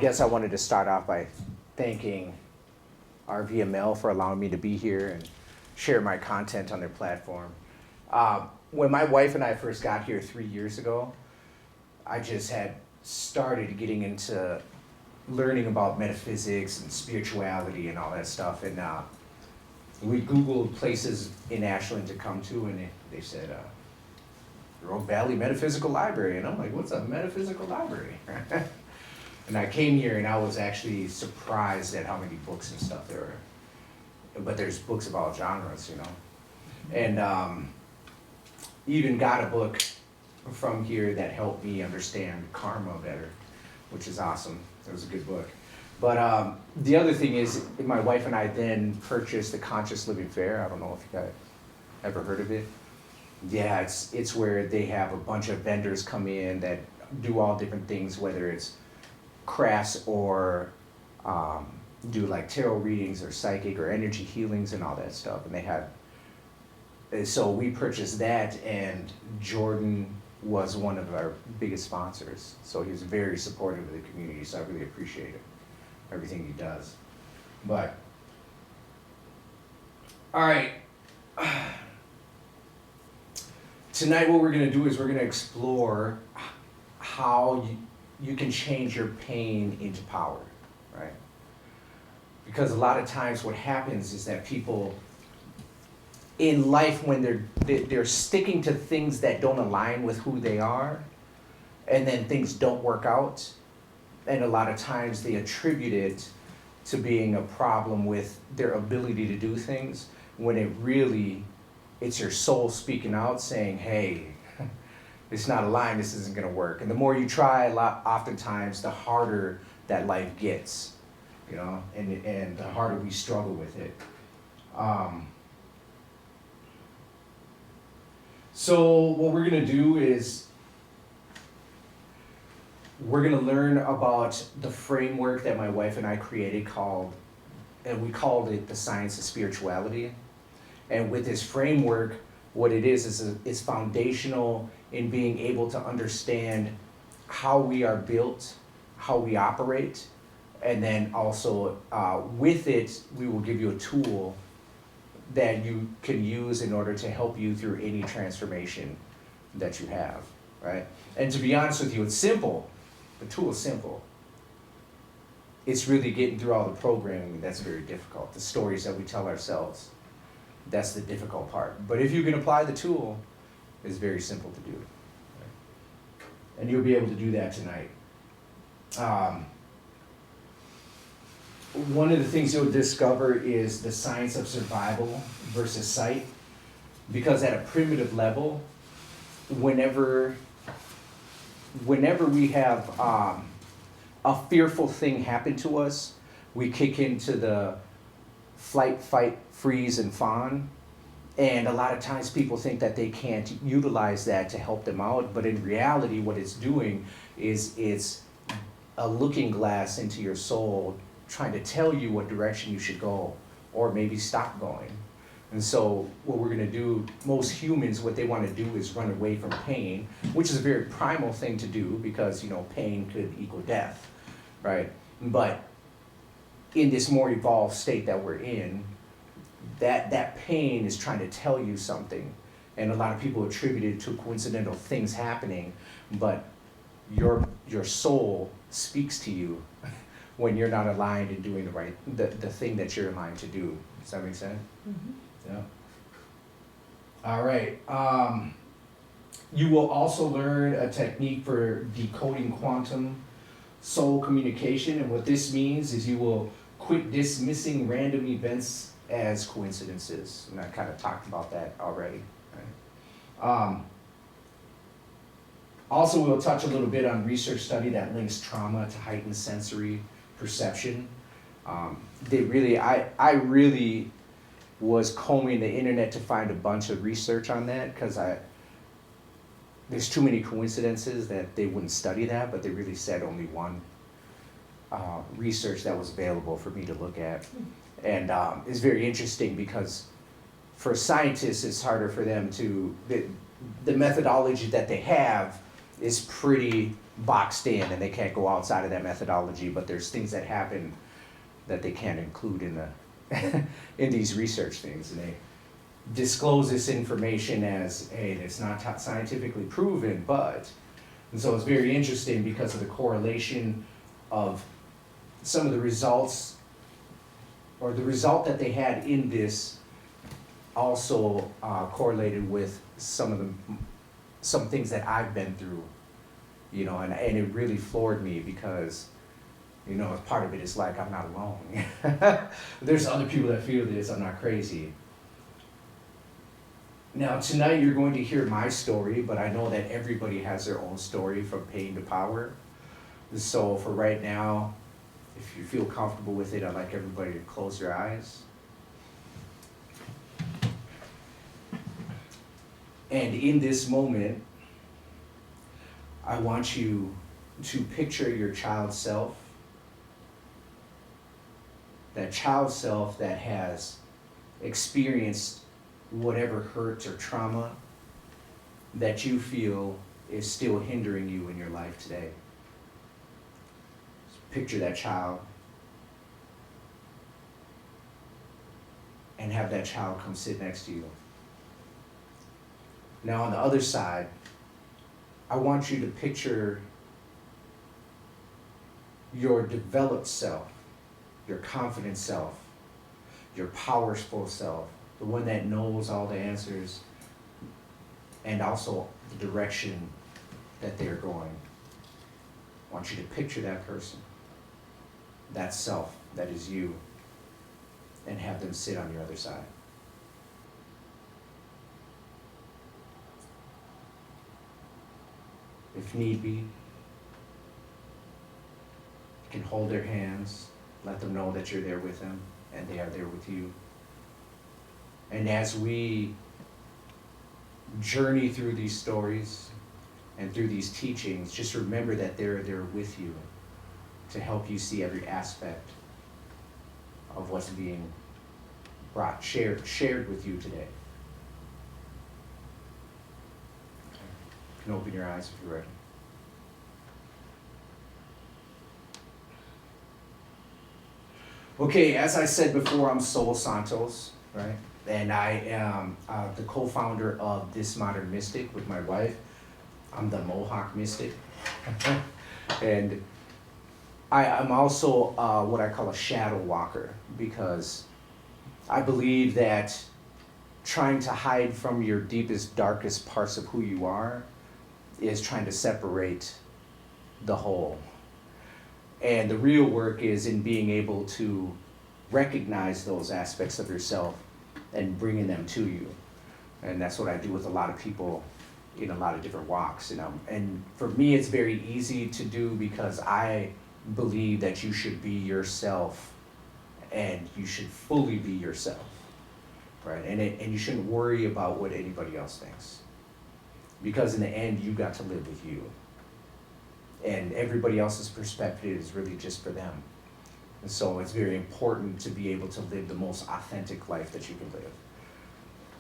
guess I wanted to start off by thanking RVML for allowing me to be here and share my content on their platform. When my wife and I first got here 3 years ago, I just had started getting into learning about metaphysics and spirituality and all that stuff. And we Googled places in Ashland to come to, and they said, Rogue Valley Metaphysical Library. And I'm like, what's a metaphysical library? And I came here and I was actually surprised at how many books and stuff there were. But there's books of all genres, you know. And even got a book from here that helped me understand karma better, which is awesome. It was a good book. But the other thing is, my wife and I then purchased the Conscious Living Fair. I don't know if you guys ever heard of it. Yeah, it's where they have a bunch of vendors come in that do all different things, whether it's crafts or do like tarot readings or psychic or energy healings and all that stuff. And they had, so we purchased that, and Jordan was one of our biggest sponsors. So he was very supportive of the community, so I really appreciate it, everything he does. But, all right. Tonight what we're gonna do is we're gonna explore how you can change your pain into power, right? Because a lot of times what happens is that people in life, when they're sticking to things that don't align with who they are, and then things don't work out, and a lot of times they attribute it to being a problem with their ability to do things, when it's your soul speaking out saying, hey, it's not aligned, this isn't gonna work. And the more you try, oftentimes the harder that life gets, you know, and the harder we struggle with it. So what we're gonna do is we're gonna learn about the framework that my wife and I created and we called it the science of spirituality. And with this framework, what it is foundational in being able to understand how we are built, how we operate, and then also with it, we will give you a tool that you can use in order to help you through any transformation that you have, right? And to be honest with you, it's simple. The tool is simple. It's really getting through all the programming that's very difficult. The stories that we tell ourselves, that's the difficult part. But if you can apply the tool, it's very simple to do. Right? And you'll be able to do that tonight. One of the things you'll discover is the science of survival versus sight. Because at a primitive level, whenever we have a fearful thing happen to us, we kick into the flight, fight, freeze, and fawn. And a lot of times people think that they can't utilize that to help them out, but in reality what it's doing is it's a looking glass into your soul, trying to tell you what direction you should go, or maybe stop going. And so what we're gonna do, most humans, what they wanna do is run away from pain, which is a very primal thing to do because, you know, pain could equal death, right? But in this more evolved state that we're in, that pain is trying to tell you something. And a lot of people attribute it to coincidental things happening, but your soul speaks to you when you're not aligned and doing the thing that you're aligned to do. Does that make sense? Mm-hmm. Yeah. All right. You will also learn a technique for decoding quantum soul communication. And what this means is you will quit dismissing random events as coincidences. And I kind of talked about that already. Right? Also, we'll touch a little bit on research study that links trauma to heightened sensory perception. I really was combing the internet to find a bunch of research on that because there's too many coincidences that they wouldn't study that, but they really said only one research that was available for me to look at. And it's very interesting because for scientists, it's harder for them to, the methodology that they have is pretty boxed in, and they can't go outside of that methodology, but there's things that happen that they can't include in the in these research things, and they disclose this information as, hey, it's not scientifically proven, but, and so it's very interesting because of the correlation of some of the results, or the result that they had in this also correlated with some things that I've been through, you know, and it really floored me because, you know, part of it is like, I'm not alone. There's other people that feel this, I'm not crazy. Now, tonight you're going to hear my story, but I know that everybody has their own story from pain to power. So for right now, if you feel comfortable with it, I'd like everybody to close their eyes. And in this moment, I want you to picture your child self, that child self that has experienced whatever hurt or trauma that you feel is still hindering you in your life today. Just picture that child and have that child come sit next to you. Now on the other side, I want you to picture your developed self, your confident self, your powerful self, the one that knows all the answers and also the direction that they're going. I want you to picture that person, that self that is you, and have them sit on your other side. If need be, you can hold their hands, let them know that you're there with them and they are there with you. And as we journey through these stories and through these teachings, just remember that they're there with you to help you see every aspect of what's being shared with you today. You can open your eyes if you're ready. Okay, as I said before, I'm Santos, right? And I am the co-founder of This Modern Mystic with my wife. I'm the Mohawk Mystic. And I'm also what I call a shadow walker, because I believe that trying to hide from your deepest, darkest parts of who you are is trying to separate the whole. And the real work is in being able to recognize those aspects of yourself and bringing them to you. And that's what I do with a lot of people in a lot of different walks. And for me, it's very easy to do because I believe that you should be yourself and you should fully be yourself, right? And you shouldn't worry about what anybody else thinks, because in the end, you got to live with you. And everybody else's perspective is really just for them. And so it's very important to be able to live the most authentic life that you can live.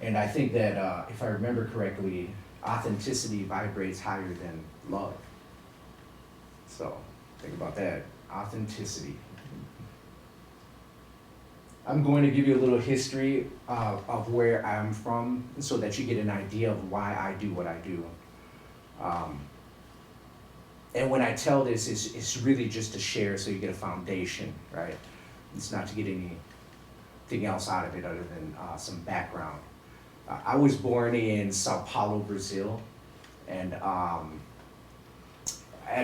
And I think that if I remember correctly, authenticity vibrates higher than love. So think about that, authenticity. I'm going to give you a little history of where I'm from so that you get an idea of why I do what I do. And when I tell this, it's really just to share so you get a foundation, right? It's not to get anything else out of it other than some background. I was born in Sao Paulo, Brazil, and at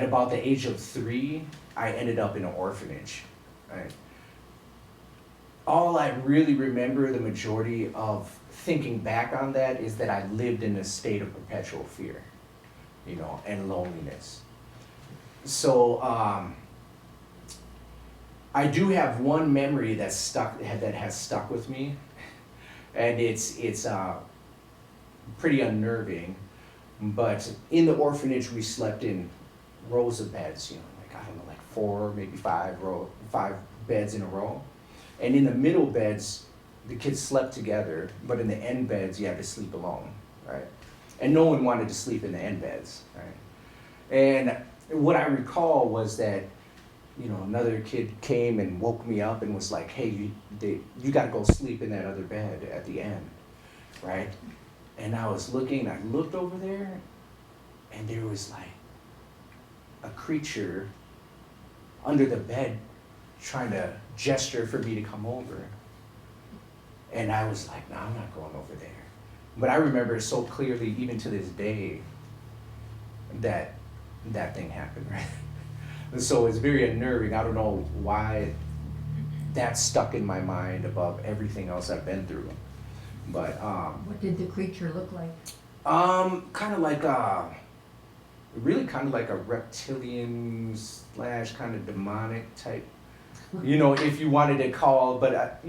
about the age of 3, I ended up in an orphanage, right? All I really remember, the majority of thinking back on that, is that I lived in a state of perpetual fear, you know, and loneliness. So I do have one memory that has stuck with me, and it's pretty unnerving. But in the orphanage, we slept in rows of beds, you know, like, I don't know, like 4, maybe 5 beds in a row. And in the middle beds, the kids slept together, but in the end beds, you had to sleep alone, right? And no one wanted to sleep in the end beds, right? And what I recall was that, another kid came and woke me up and was like, hey, you got to go sleep in that other bed at the end, right? And I was looking, I looked over there, and there was like a creature under the bed trying to gesture for me to come over. And I was like, no, I'm not going over there. But I remember so clearly, even to this day, that thing happened, right? And so it's very unnerving. I don't know why that's stuck in my mind above everything else I've been through. But what did the creature look like? kind of like really kind of like a reptilian / kind of demonic type. If you wanted to call, but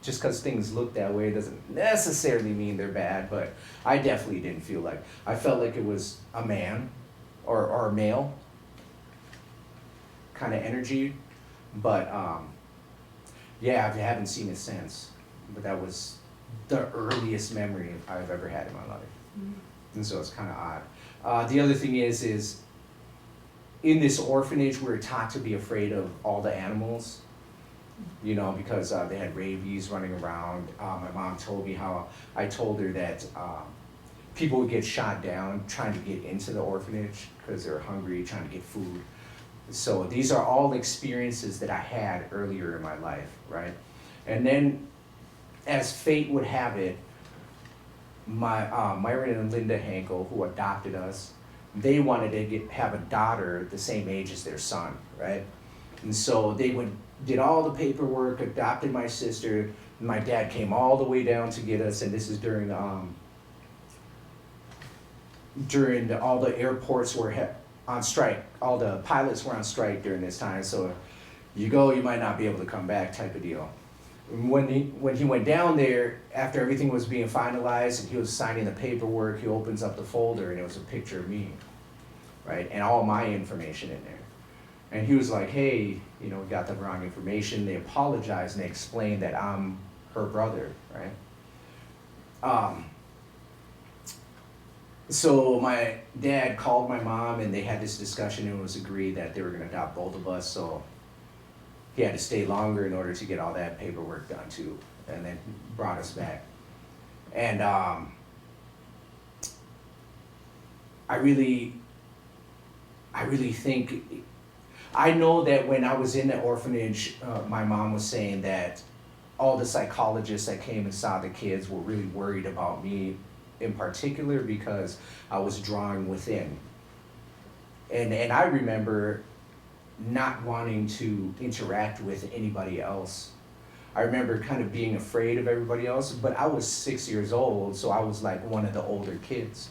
just because things look that way doesn't necessarily mean they're bad. But I definitely didn't feel like. I felt like it was a man, or a male kind of energy. But yeah, I haven't seen it since. But that was the earliest memory I've ever had in my life. Mm-hmm. And so it's kind of odd. The other thing is in this orphanage, we were taught to be afraid of all the animals, because they had rabies running around. My mom told me how I told her that people would get shot down trying to get into the orphanage because they're hungry, trying to get food. So these are all experiences that I had earlier in my life, right? And then, as fate would have it, my Myron and Linda Hankel, who adopted us, they wanted to have a daughter the same age as their son, right? And so they did all the paperwork, adopted my sister. My dad came all the way down to get us, and this is during all the airports were on strike. All the pilots were on strike during this time, so you go, you might not be able to come back type of deal. When he went down there, after everything was being finalized and he was signing the paperwork, he opens up the folder and it was a picture of me, right? And all my information in there. And he was like, hey, we got the wrong information. They apologized and they explained that I'm her brother, right? So my dad called my mom and they had this discussion and it was agreed that they were gonna adopt both of us, so he had to stay longer in order to get all that paperwork done too, and then brought us back. And I really think, I know that when I was in the orphanage, my mom was saying that all the psychologists that came and saw the kids were really worried about me in particular because I was drawing within. And I remember not wanting to interact with anybody else. I remember kind of being afraid of everybody else, but I was 6 years old, so I was like one of the older kids.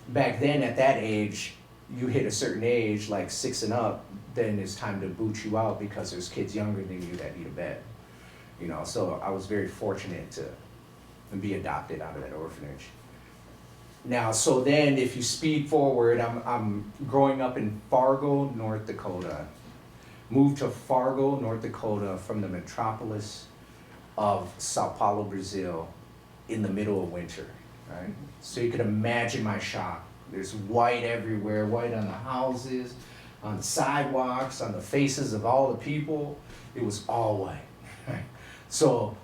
Back then, at that age, you hit a certain age, like 6 and up, then it's time to boot you out because there's kids younger than you that need a bed. So I was very fortunate to be adopted out of that orphanage. Now, so then if you speed forward, I'm growing up in Fargo, North Dakota. Moved to Fargo, North Dakota from the metropolis of Sao Paulo, Brazil in the middle of winter, right? So you can imagine my shock. There's white everywhere, white on the houses, on the sidewalks, on the faces of all the people. It was all white, right? So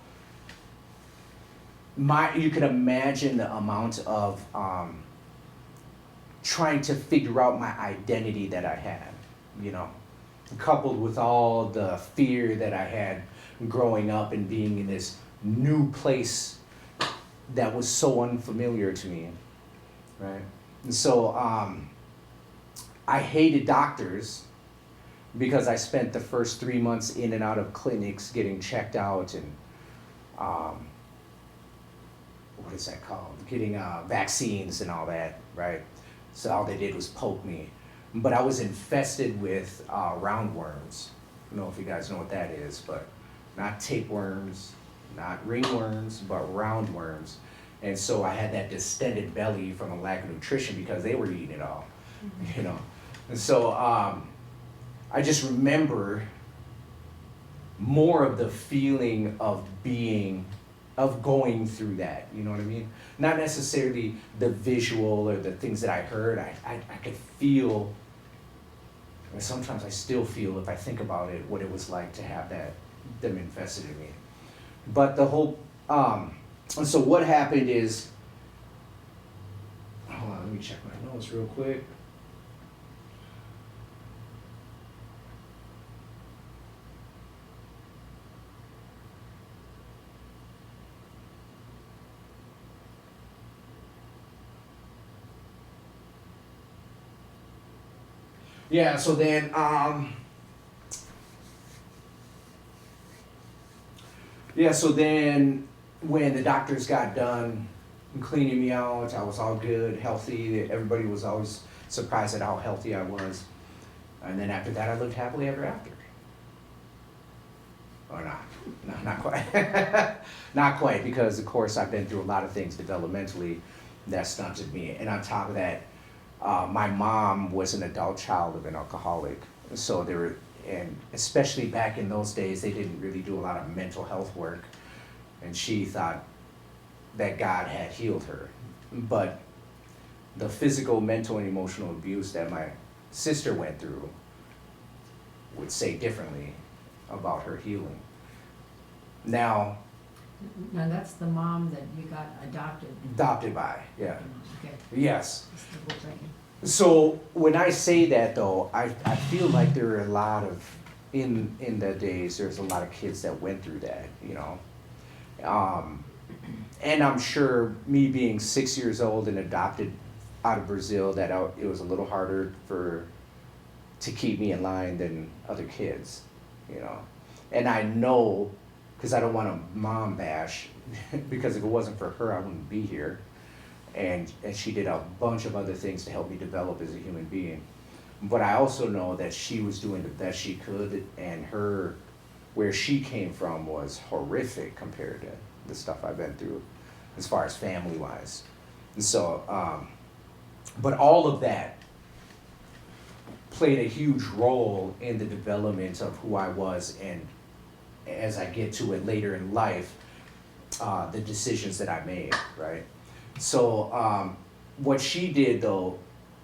you can imagine the amount of trying to figure out my identity that I had, coupled with all the fear that I had growing up and being in this new place that was so unfamiliar to me, right? And so I hated doctors because I spent the first 3 months in and out of clinics getting checked out and what is that called? Getting vaccines and all that, right? So all they did was poke me. But I was infested with roundworms. I don't know if you guys know what that is, but not tapeworms, not ringworms, but roundworms. And so I had that distended belly from a lack of nutrition because they were eating it all, And so I just remember more of the feeling of going through that, you know what I mean? Not necessarily the visual or the things that I heard. I could feel, and sometimes I still feel if I think about it, what it was like to have them invested in me. But the whole, and so what happened is, hold on, let me check my notes real quick. Yeah, so then, when the doctors got done cleaning me out, I was all good, healthy. Everybody was always surprised at how healthy I was. And then after that, I lived happily ever after. Or not? No, not quite. Not quite, because of course I've been through a lot of things developmentally that stunted me. And on top of that, my mom was an adult child of an alcoholic. So there were, and especially back in those days, they didn't really do a lot of mental health work. And she thought that God had healed her. But the physical, mental, and emotional abuse that my sister went through would say differently about her healing. Now that's the mom that you got adopted by, yeah. Okay. Yes. Just double checking. So when I say that though, I feel like there are a lot of, in the days, there's a lot of kids that went through that, you know. And I'm sure me being 6 years old and adopted out of Brazil, that it was a little harder to keep me in line than other kids, you know. And I know, because I don't want to mom bash, because if it wasn't for her, I wouldn't be here. And she did a bunch of other things to help me develop as a human being. But I also know that she was doing the best she could, and where she came from was horrific compared to the stuff I've been through, as far as family-wise. And so, but all of that played a huge role in the development of who I was, and as I get to it later in life, the decisions that I made, right? So what she did though,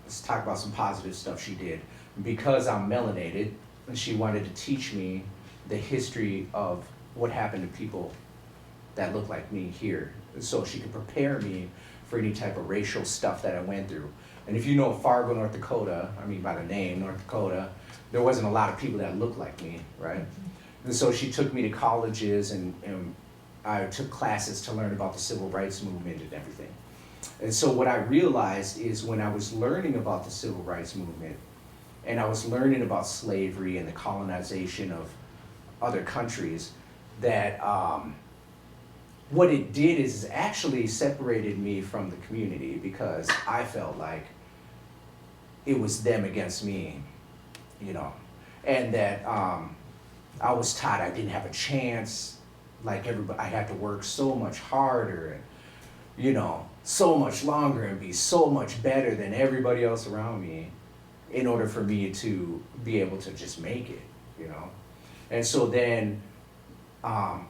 let's talk about some positive stuff she did. Because I'm melanated, she wanted to teach me the history of what happened to people that look like me here, so she could prepare me for any type of racial stuff that I went through. And if you know Fargo, North Dakota, I mean by the name, North Dakota, there wasn't a lot of people that looked like me, right? And so she took me to colleges, and I took classes to learn about the civil rights movement and everything. And so what I realized is, when I was learning about the civil rights movement, and I was learning about slavery and the colonization of other countries, that what it did is actually separated me from the community, because I felt like it was them against me, you know, and that I was taught I didn't have a chance, like everybody. I had to work so much harder, and, you know, so much longer, and be so much better than everybody else around me in order for me to be able to just make it, you know. And so then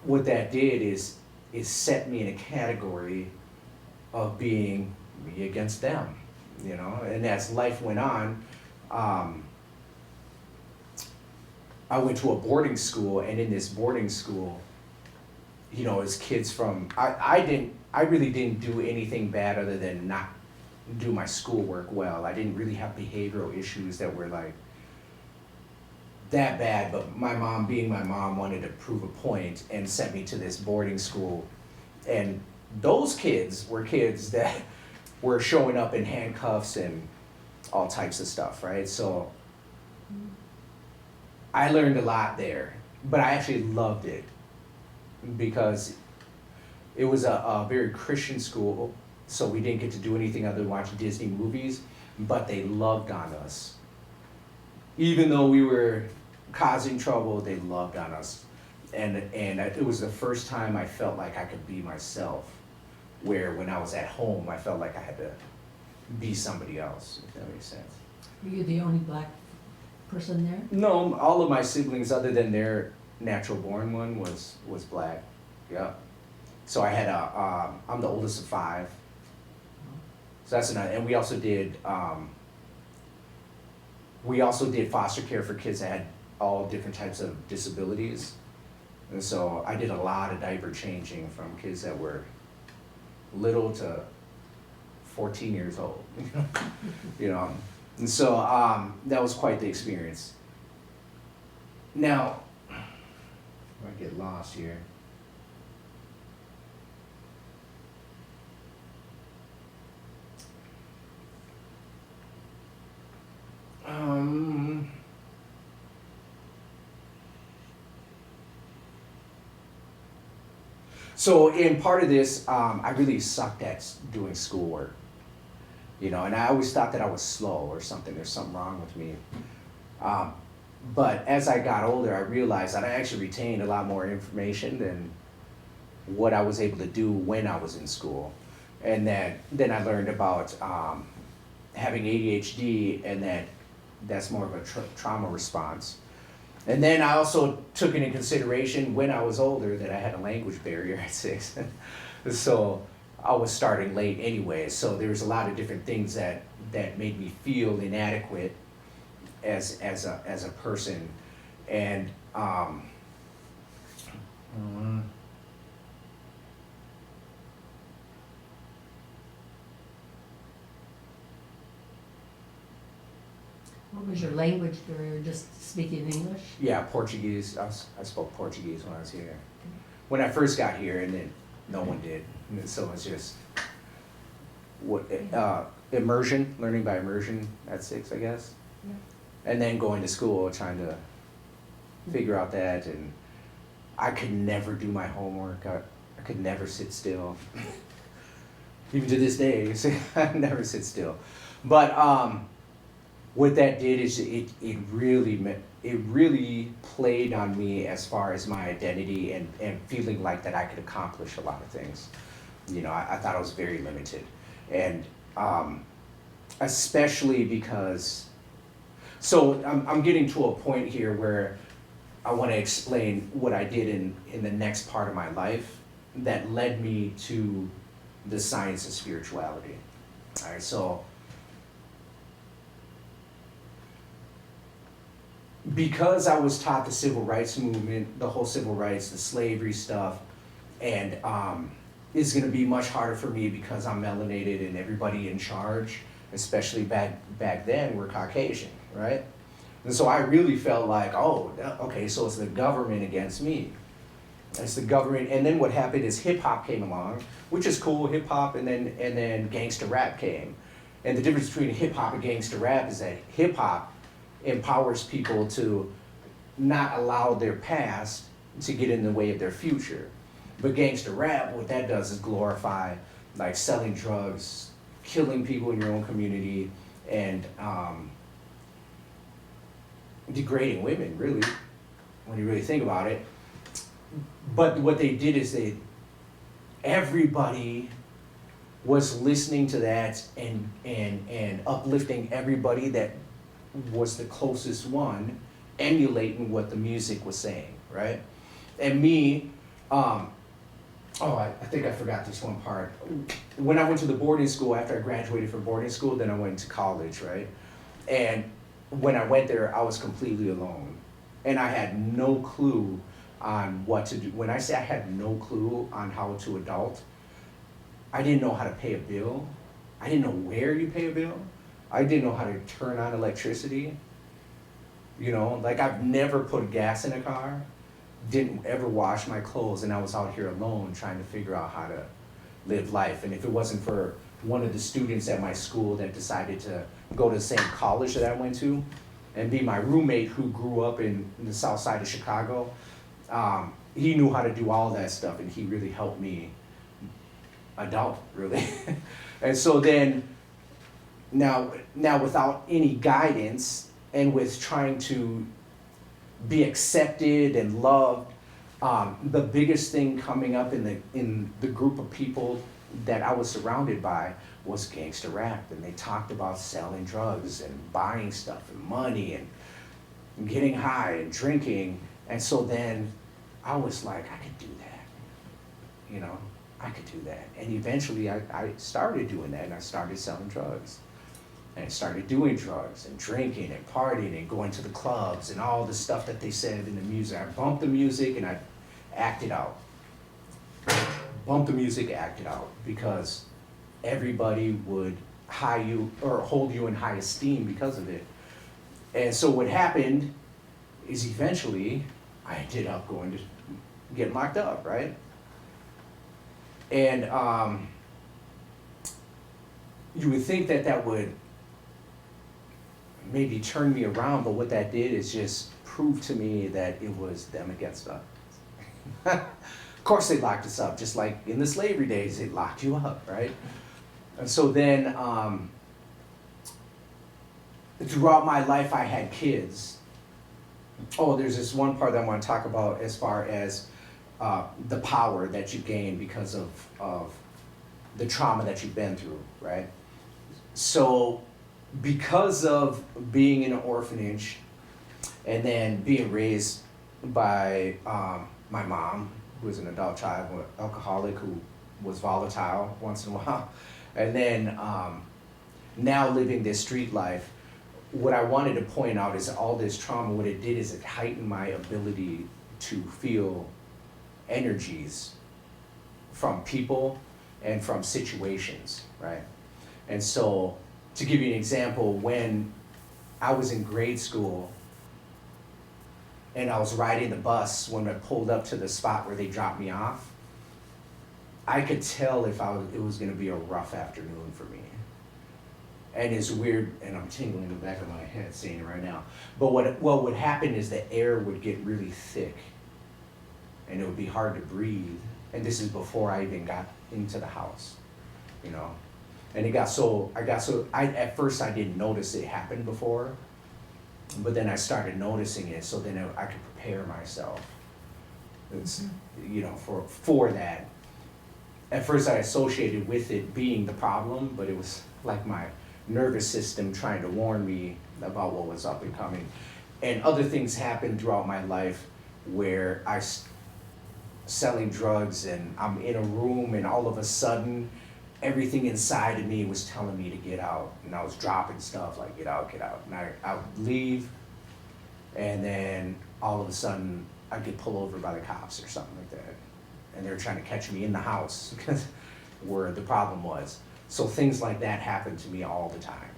what that did is set me in a category of being me against them, you know. And as life went on, I went to a boarding school, and in this boarding school, you know, as kids from, I really didn't do anything bad other than not do my schoolwork well. I didn't really have behavioral issues that were like that bad, but my mom, being my mom, wanted to prove a point and sent me to this boarding school. And those kids were kids that were showing up in handcuffs and all types of stuff, right? So I learned a lot there, but I actually loved it, because it was a very Christian school, so we didn't get to do anything other than watch Disney movies, but they loved on us. Even though we were causing trouble, they loved on us. And it was the first time I felt like I could be myself, where when I was at home, I felt like I had to be somebody else, if that makes sense. Were you the only black person there? No, all of my siblings, other than their natural born one, was black. Yeah. So I had I'm the oldest of 5. So that's another, and we also did we also did foster care for kids that had all different types of disabilities. And so I did a lot of diaper changing from kids that were little to 14 years old, you know. And so that was quite the experience. Now, I get lost here. So in part of this, I really sucked at doing schoolwork, you know, and I always thought that I was slow or something. There's something wrong with me. But as I got older, I realized that I actually retained a lot more information than what I was able to do when I was in school. And then I learned about having ADHD, and that's more of a trauma response. And then I also took into consideration when I was older that I had a language barrier at 6. So I was starting late anyway. So there was a lot of different things that made me feel inadequate as a person. And What was your language barrier, just speaking English? yeah, Portuguese. I spoke Portuguese when I was here. When I first got here, and then no one did. And so it's just immersion, learning by immersion at 6, I guess. Yeah. And then going to school, trying to figure out that, and I could never do my homework. I could never sit still. Even to this day, I never sit still. But what that did is it really played on me as far as my identity and feeling like that I could accomplish a lot of things. You know, I thought I was very limited, and especially because, so I'm getting to a point here where I want to explain what I did in the next part of my life that led me to the science of spirituality. All right, so because I was taught the civil rights movement, the whole civil rights, the slavery stuff, and it's going to be much harder for me because I'm melanated and everybody in charge, especially back then, were Caucasian, right? And so I really felt like, oh, okay, so it's the government against me. It's the government. And then what happened is hip hop came along, which is cool, hip hop, and then gangster rap came. And the difference between hip hop and gangster rap is that hip hop empowers people to not allow their past to get in the way of their future. But gangster rap, what that does is glorify like selling drugs, killing people in your own community, and degrading women, really, when you really think about it. But what they did is everybody was listening to that and uplifting everybody that was the closest one, emulating what the music was saying, right? And me, I think I forgot this one part. When I went to the boarding school, after I graduated from boarding school, then I went to college, right? And when I went there, I was completely alone. And I had no clue on what to do. When I say I had no clue on how to adult, I didn't know how to pay a bill. I didn't know where you pay a bill. I didn't know how to turn on electricity. You know, like I've never put gas in a car, didn't ever wash my clothes, and I was out here alone trying to figure out how to live life. And if it wasn't for one of the students at my school that decided to go to the same college that I went to and be my roommate who grew up in the south side of Chicago, he knew how to do all that stuff, and he really helped me adult, really. And so then, now without any guidance and with trying to be accepted and loved, the biggest thing coming up in the group of people that I was surrounded by was gangster rap, and they talked about selling drugs and buying stuff and money and getting high and drinking. And so then I was like, I could do that, you know, I could do that. And eventually I started doing that, and I started selling drugs. and started doing drugs and drinking and partying and going to the clubs and all the stuff that they said in the music. I bumped the music and I acted out. Bumped the music, acted out, because everybody would high you or hold you in high esteem because of it. And so what happened is eventually I ended up going to get locked up, right? And you would think that that would maybe turn me around, but what that did is just prove to me that it was them against us. Of course they locked us up, just like in the slavery days, they locked you up, right? And so then, throughout my life, I had kids. Oh, there's this one part that I want to talk about as far as the power that you gain because of the trauma that you've been through, right? So because of being in an orphanage and then being raised by my mom, who was an adult child, an alcoholic who was volatile once in a while, and then now living this street life, what I wanted to point out is all this trauma, what it did is it heightened my ability to feel energies from people and from situations, right? And so, to give you an example, when I was in grade school and I was riding the bus, when I pulled up to the spot where they dropped me off, I could tell if it was gonna be a rough afternoon for me. And it's weird, and I'm tingling in the back of my head saying it right now. But what would happen is the air would get really thick and it would be hard to breathe. And this is before I even got into the house, you know? And at first I didn't notice it happened before, but then I started noticing it, so then I could prepare myself. It's, you know, for that. At first I associated with it being the problem, but it was like my nervous system trying to warn me about what was up and coming. And other things happened throughout my life where selling drugs and I'm in a room and all of a sudden everything inside of me was telling me to get out, and I was dropping stuff like get out. And I would leave, and then all of a sudden I'd get pulled over by the cops or something like that. And they were trying to catch me in the house because where the problem was. So things like that happen to me all the time.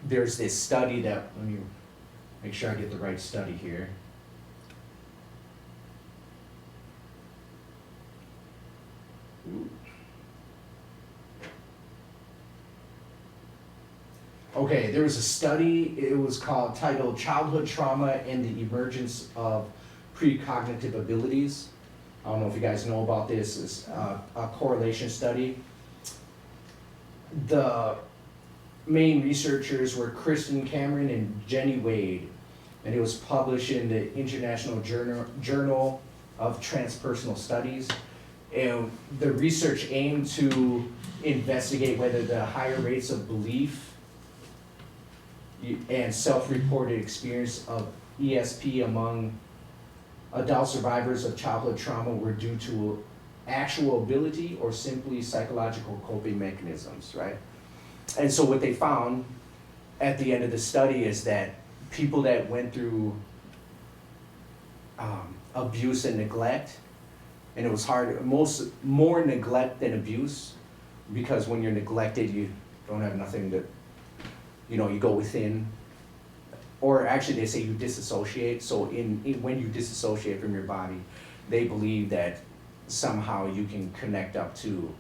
There's this study that, let me make sure I get the right study here. Okay, there was a study, it was titled Childhood Trauma and the Emergence of Precognitive Abilities. I don't know if you guys know about this. It's a correlation study. The main researchers were Kristen Cameron and Jenny Wade, and it was published in the International Journal of Transpersonal Studies. And the research aimed to investigate whether the higher rates of belief and self-reported experience of ESP among adult survivors of childhood trauma were due to actual ability or simply psychological coping mechanisms, right? And so what they found at the end of the study is that people that went through abuse and neglect, and it was hard, more neglect than abuse, because when you're neglected, you don't have nothing to, you go within, or actually they say you disassociate. So when you disassociate from your body, they believe that somehow you can connect up to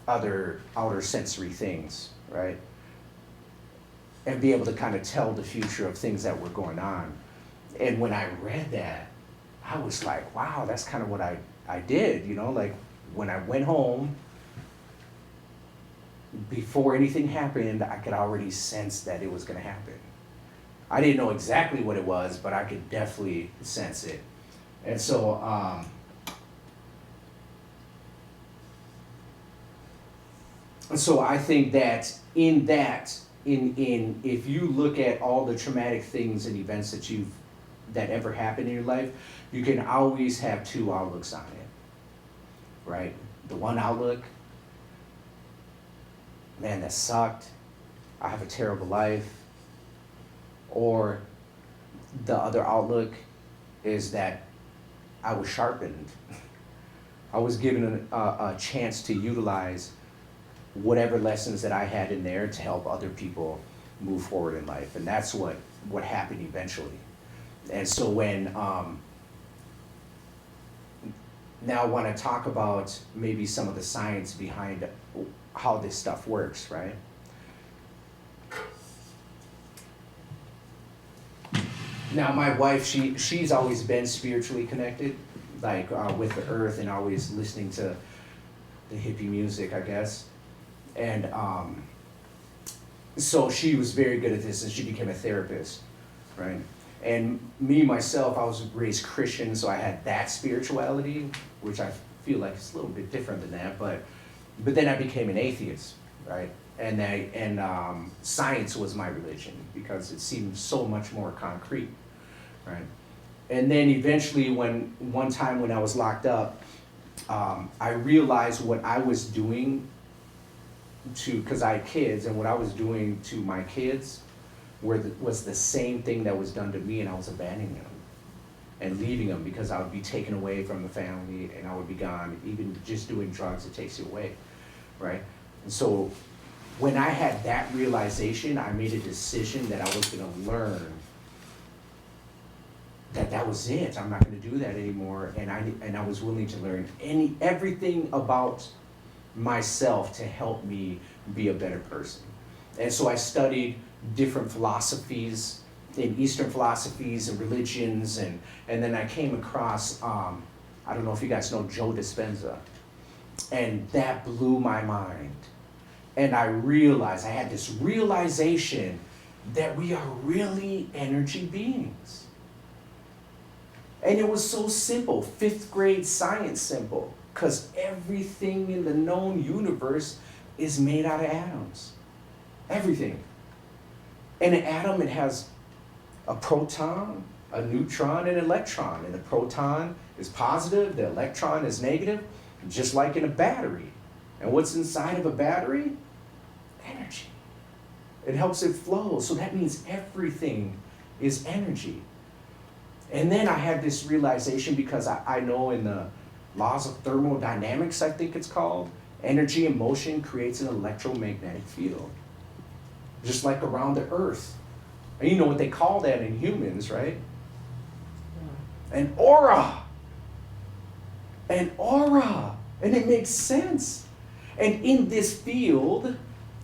other outer sensory things, right? And be able to kind of tell the future of things that were going on. And when I read that, I was like, wow, that's kind of what I did, like when I went home, before anything happened, I could already sense that it was gonna happen. I didn't know exactly what it was, but I could definitely sense it. And so, I think that if you look at all the traumatic things and events that ever happened in your life, you can always have two outlooks on it, right? The one outlook man, that sucked. I have a terrible life. Or the other outlook is that I was sharpened. I was given a chance to utilize whatever lessons that I had in there to help other people move forward in life. And that's what happened eventually. And so when, now when I talk about maybe some of the science behind how this stuff works, right? Now my wife, she's always been spiritually connected, like with the earth, and always listening to the hippie music, I guess. And so she was very good at this, and she became a therapist, right? And me, myself, I was raised Christian, so I had that spirituality, which I feel like is a little bit different than that, but then I became an atheist, right? And science was my religion because it seemed so much more concrete, right? And then eventually, one time when I was locked up, I realized what I was doing because I had kids, and what I was doing to my kids was the same thing that was done to me, and I was abandoning them and leaving them because I would be taken away from the family and I would be gone. Even just doing drugs, it takes you away, right? And so when I had that realization, I made a decision that I was going to learn that was it. I'm not going to do that anymore, and I was willing to learn everything about myself to help me be a better person. And so I studied different philosophies, in Eastern philosophies and religions, and then I came across, I don't know if you guys know Joe Dispenza, and that blew my mind. And I had this realization that we are really energy beings. And it was so simple, 5th grade science simple, because everything in the known universe is made out of atoms. Everything. And an atom, it has a proton, a neutron, and an electron. And the proton is positive, the electron is negative, just like in a battery. And what's inside of a battery? Energy. It helps it flow, so that means everything is energy. And then I had this realization because I know in the laws of thermodynamics, I think it's called, energy in motion creates an electromagnetic field, just like around the earth. And you know what they call that in humans, right? An aura. An aura. And it makes sense. And in this field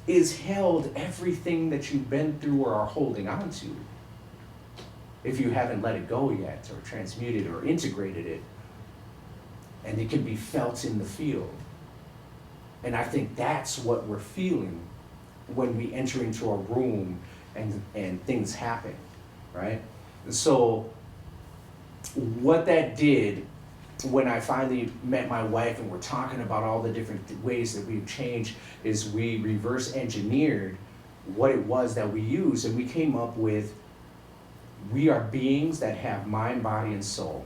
is held everything that you've been through or are holding on to, if you haven't let it go yet, or transmuted or integrated it. And it can be felt in the field. And I think that's what we're feeling when we enter into a room and things happen, right? And so what that did, when I finally met my wife and we're talking about all the different ways that we've changed, is we reverse engineered what it was that we used, and we came up with, we are beings that have mind, body, and soul.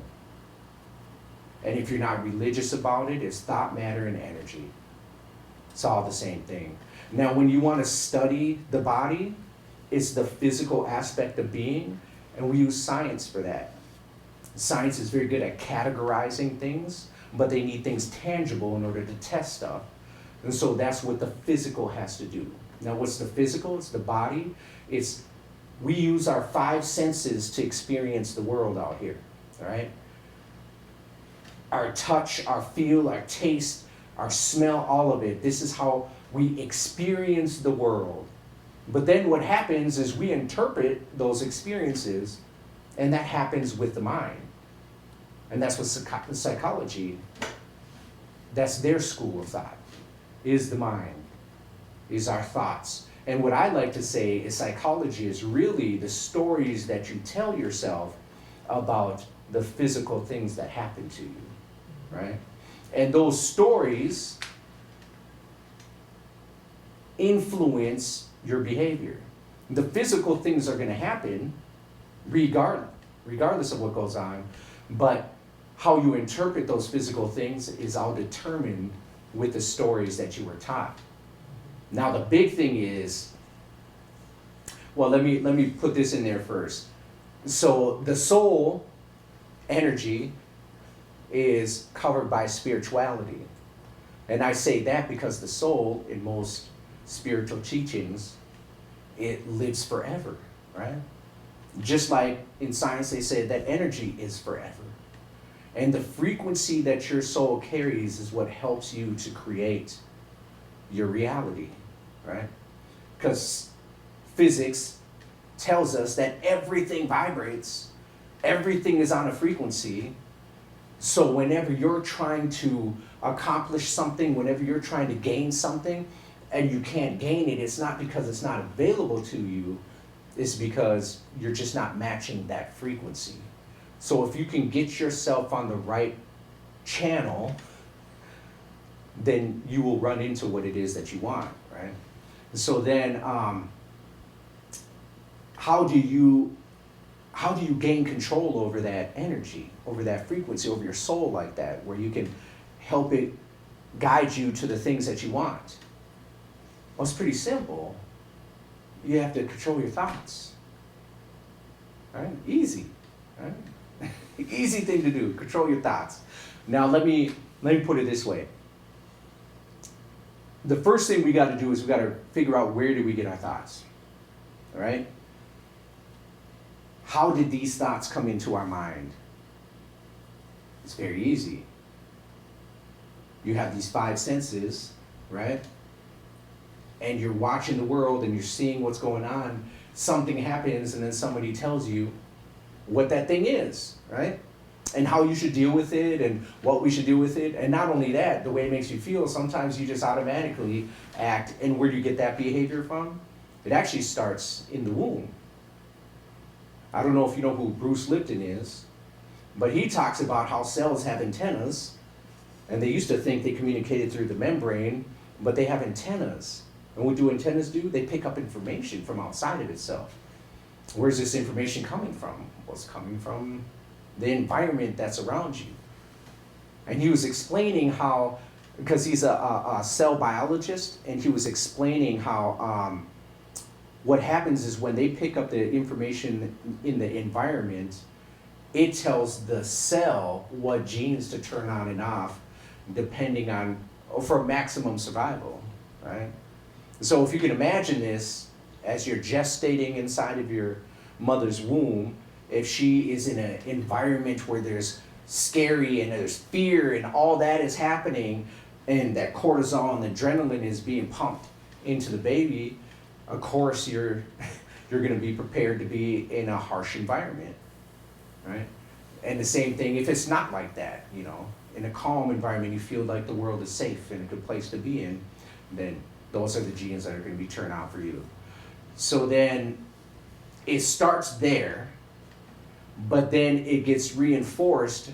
And if you're not religious about it, it's thought, matter, and energy. It's all the same thing. Now, when you want to study the body, it's the physical aspect of being, and we use science for that. Science is very good at categorizing things, but they need things tangible in order to test stuff. And so that's what the physical has to do. Now, what's the physical? It's the body. We use our 5 senses to experience the world out here, all right? Our touch, our feel, our taste, our smell, all of it. This is how we experience the world. But then what happens is we interpret those experiences, and that happens with the mind. And that's what psychology, that's their school of thought, is the mind, is our thoughts. And what I like to say is psychology is really the stories that you tell yourself about the physical things that happen to you, right? And those stories influence your behavior. The physical things are going to happen regardless of what goes on, but how you interpret those physical things is all determined with the stories that you were taught. Now the big thing is, well, let me put this in there first. So the soul energy is covered by spirituality. And I say that because the soul, in most spiritual teachings, it lives forever, right? Just like in science they say that energy is forever. And the frequency that your soul carries is what helps you to create your reality, right? Because physics tells us that everything vibrates, everything is on a frequency. So whenever you're trying to accomplish something, whenever you're trying to gain something, and you can't gain it, it's not because it's not available to you, it's because you're just not matching that frequency. So if you can get yourself on the right channel, then you will run into what it is that you want, right? So then, how do you gain control over that energy, over that frequency, over your soul like that, where you can help it guide you to the things that you want? Well, it's pretty simple. You have to control your thoughts, right? Easy, right? Easy thing to do, control your thoughts. Now let me put it this way. The first thing we got to do is we got to figure out, where do we get our thoughts, all right? How did these thoughts come into our mind? It's very easy. You have these 5 senses, right? And you're watching the world and you're seeing what's going on. Something happens and then somebody tells you what that thing is, right? And how you should deal with it and what we should do with it. And not only that, the way it makes you feel, sometimes you just automatically act. And where do you get that behavior from? It actually starts in the womb. I don't know if you know who Bruce Lipton is, but he talks about how cells have antennas, and they used to think they communicated through the membrane, but they have antennas. And what do antennas do? They pick up information from outside of itself. Where's this information coming from? Well, it's coming from the environment that's around you. And he was explaining how, because he's a cell biologist, and he was explaining how what happens is when they pick up the information in the environment, it tells the cell what genes to turn on and off depending on, for maximum survival, right? So if you can imagine this, as you're gestating inside of your mother's womb, if she is in an environment where there's scary and there's fear and all that is happening, and that cortisol and adrenaline is being pumped into the baby, of course you're going to be prepared to be in a harsh environment, right? And the same thing if it's not like that, you know, in a calm environment, you feel like the world is safe and a good place to be in, then those are the genes that are going to be turned on for you. So then it starts there, but then it gets reinforced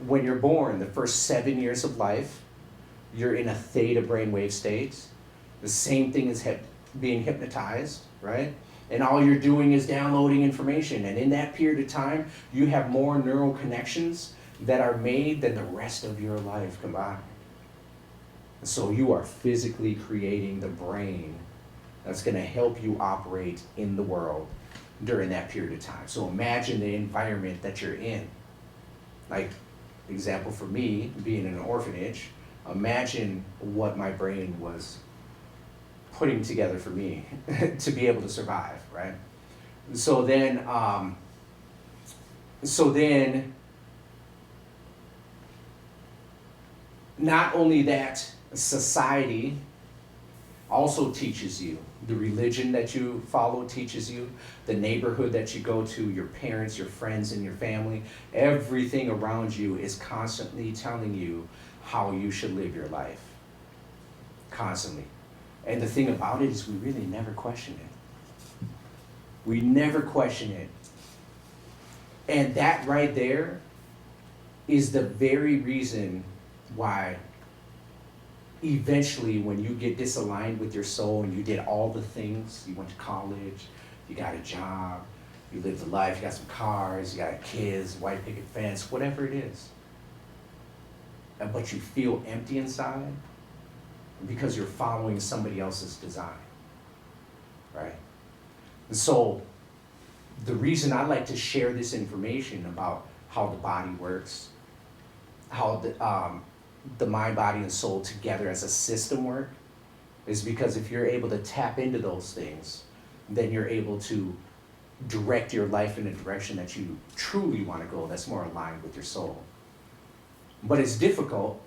when you're born. The first 7 years of life, you're in a theta brainwave state. The same thing as being hypnotized, right? And all you're doing is downloading information. And in that period of time, you have more neural connections that are made than the rest of your life combined. So you are physically creating the brain that's going to help you operate in the world during that period of time. So imagine the environment that you're in. Like, example for me, being in an orphanage, imagine what my brain was putting together for me to be able to survive, right? So then not only that, society also teaches you. The religion that you follow teaches you. The neighborhood that you go to, your parents, your friends, and your family, everything around you is constantly telling you how you should live your life. Constantly. And the thing about it is we really never question it. We never question it. And that right there is the very reason why eventually when you get disaligned with your soul and you did all the things, you went to college, you got a job, you lived a life, you got some cars, you got kids, white picket fence, whatever it is, but you feel empty inside, because you're following somebody else's design, right? And so the reason I like to share this information about how the body works, how the mind, body, and soul together as a system work, is because if you're able to tap into those things, then you're able to direct your life in a direction that you truly want to go, that's more aligned with your soul. But it's difficult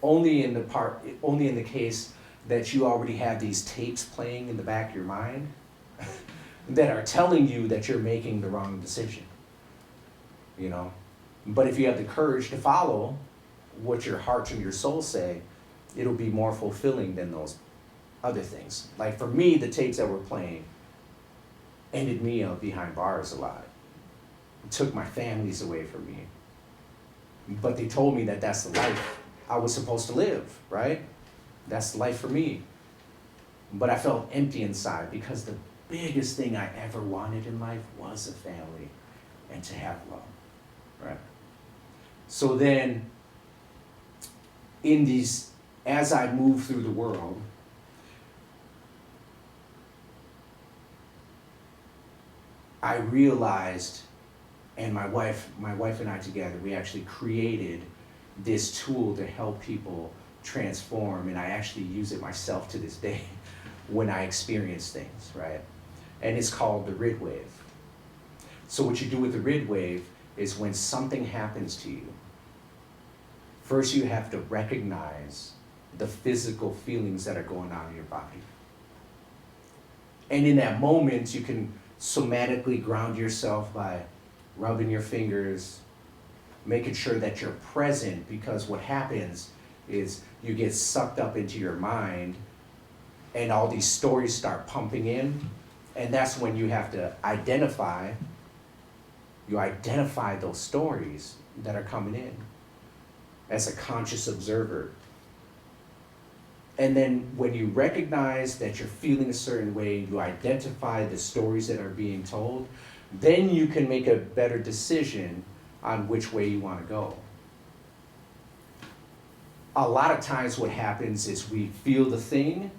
only in the case that you already have these tapes playing in the back of your mind that are telling you that you're making the wrong decision, you know? But if you have the courage to follow what your heart and your soul say, it'll be more fulfilling than those other things. Like for me, the tapes that were playing ended me up behind bars a lot. It took my families away from me. But they told me that that's the life I was supposed to live, right? That's the life for me. But I felt empty inside because the biggest thing I ever wanted in life was a family and to have love, right? So then, as I move through the world, I realized, and my wife and I together, we actually created this tool to help people transform, and I actually use it myself to this day when I experience things, right? And it's called the RID wave. So what you do with the RID wave is when something happens to you, first you have to recognize the physical feelings that are going on in your body. And in that moment, you can somatically ground yourself by rubbing your fingers, making sure that you're present, because what happens is you get sucked up into your mind and all these stories start pumping in, and that's when you have to identify those stories that are coming in as a conscious observer. And then when you recognize that you're feeling a certain way, you identify the stories that are being told, then you can make a better decision on which way you want to go. A lot of times what happens is we feel the thing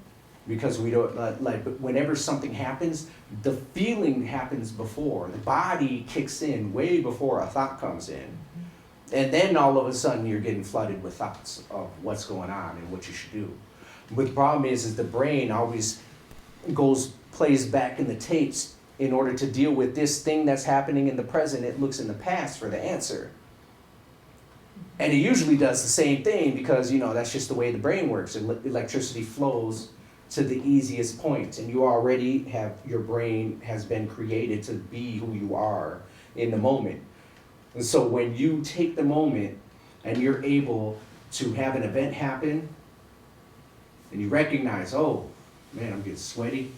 because we don't, but whenever something happens, the feeling happens before. The body kicks in way before a thought comes in. And then all of a sudden you're getting flooded with thoughts of what's going on and what you should do. But the problem is the brain always plays back in the tapes in order to deal with this thing that's happening in the present. It looks in the past for the answer. And it usually does the same thing because, that's just the way the brain works. Electricity flows to the easiest point, and your brain has been created to be who you are in the moment. And so when you take the moment and you're able to have an event happen, and you recognize, oh, man, I'm getting sweaty,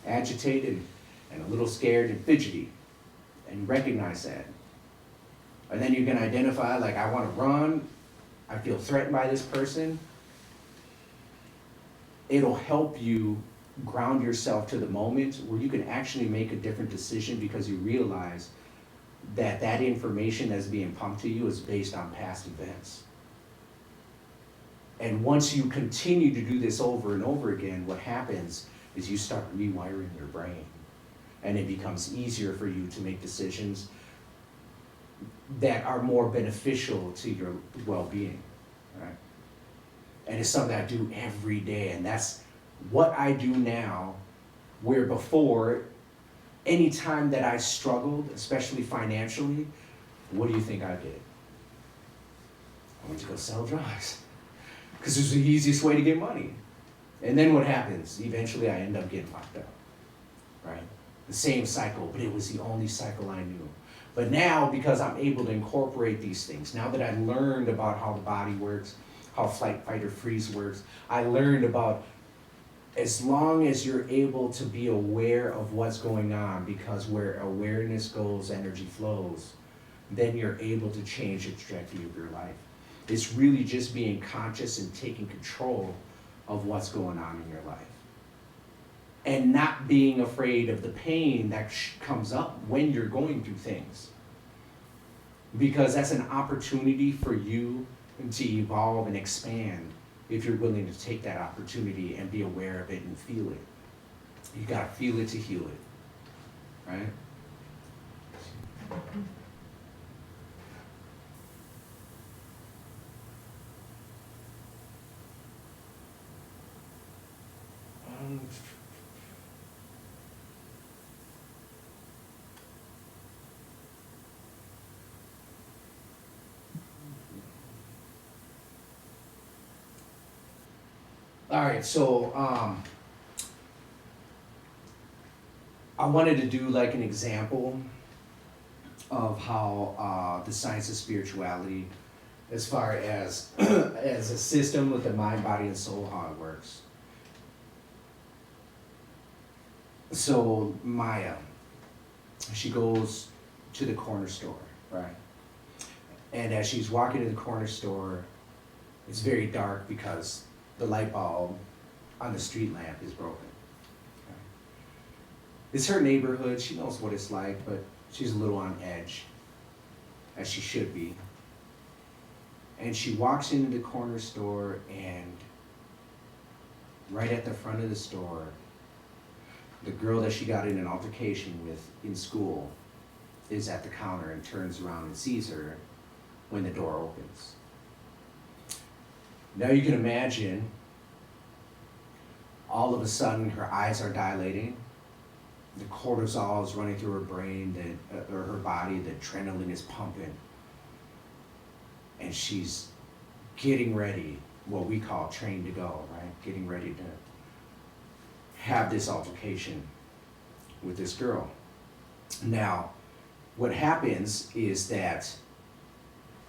agitated, and a little scared and fidgety. And you recognize that. And then you can identify, I want to run, I feel threatened by this person. It'll help you ground yourself to the moment where you can actually make a different decision because you realize that information that's being pumped to you is based on past events. And once you continue to do this over and over again, what happens is you start rewiring your brain. And it becomes easier for you to make decisions that are more beneficial to your well-being, right? And it's something I do every day, and that's what I do now, where before, any time that I struggled, especially financially, what do you think I did? I went to go sell drugs. Because it's the easiest way to get money. And then what happens? Eventually I end up getting locked up, right? The same cycle, but it was the only cycle I knew. But now, because I'm able to incorporate these things, now that I learned about how the body works, how flight, fight, or freeze works, I learned about as long as you're able to be aware of what's going on, because where awareness goes, energy flows, then you're able to change the trajectory of your life. It's really just being conscious and taking control of what's going on in your life. And not being afraid of the pain that comes up when you're going through things. Because that's an opportunity for you to evolve and expand if you're willing to take that opportunity and be aware of it and feel it. You gotta feel it to heal it, right? All right, so I wanted to do like an example of how the science of spirituality, as far as as a system with the mind, body, and soul, how it works. So Maya, she goes to the corner store, right? And as she's walking to the corner store, it's very dark because the light bulb on the street lamp is broken. Okay. It's her neighborhood, she knows what it's like, but she's a little on edge, as she should be. And she walks into the corner store, and right at the front of the store, the girl that she got in an altercation with in school is at the counter and turns around and sees her when the door opens. Now you can imagine, all of a sudden her eyes are dilating, the cortisol is running through her brain, or her body, the adrenaline is pumping, and she's getting ready, what we call trained to go, right? Getting ready to have this altercation with this girl. Now, what happens is that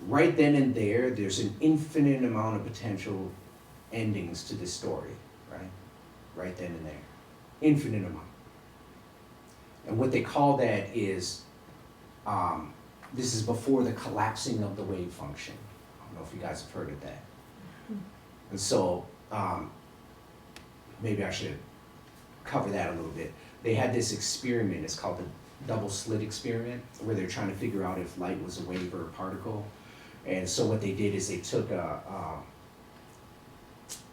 right then and there, there's an infinite amount of potential endings to this story, right? Right then and there. Infinite amount. And what they call that is, this is before the collapsing of the wave function. I don't know if you guys have heard of that. And so, maybe I should cover that a little bit. They had this experiment, it's called the double slit experiment, where they're trying to figure out if light was a wave or a particle. And so what they did is they took I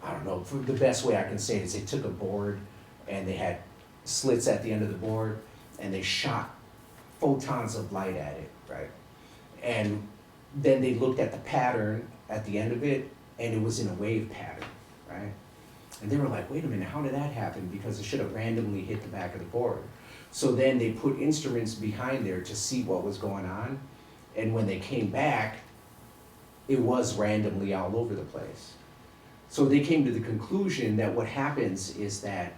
don't know, for the best way I can say it is they took a board and they had slits at the end of the board and they shot photons of light at it, right? And then they looked at the pattern at the end of it, and it was in a wave pattern, right? And they were like, wait a minute, how did that happen? Because it should have randomly hit the back of the board. So then they put instruments behind there to see what was going on. And when they came back, it was randomly all over the place. So they came to the conclusion that what happens is that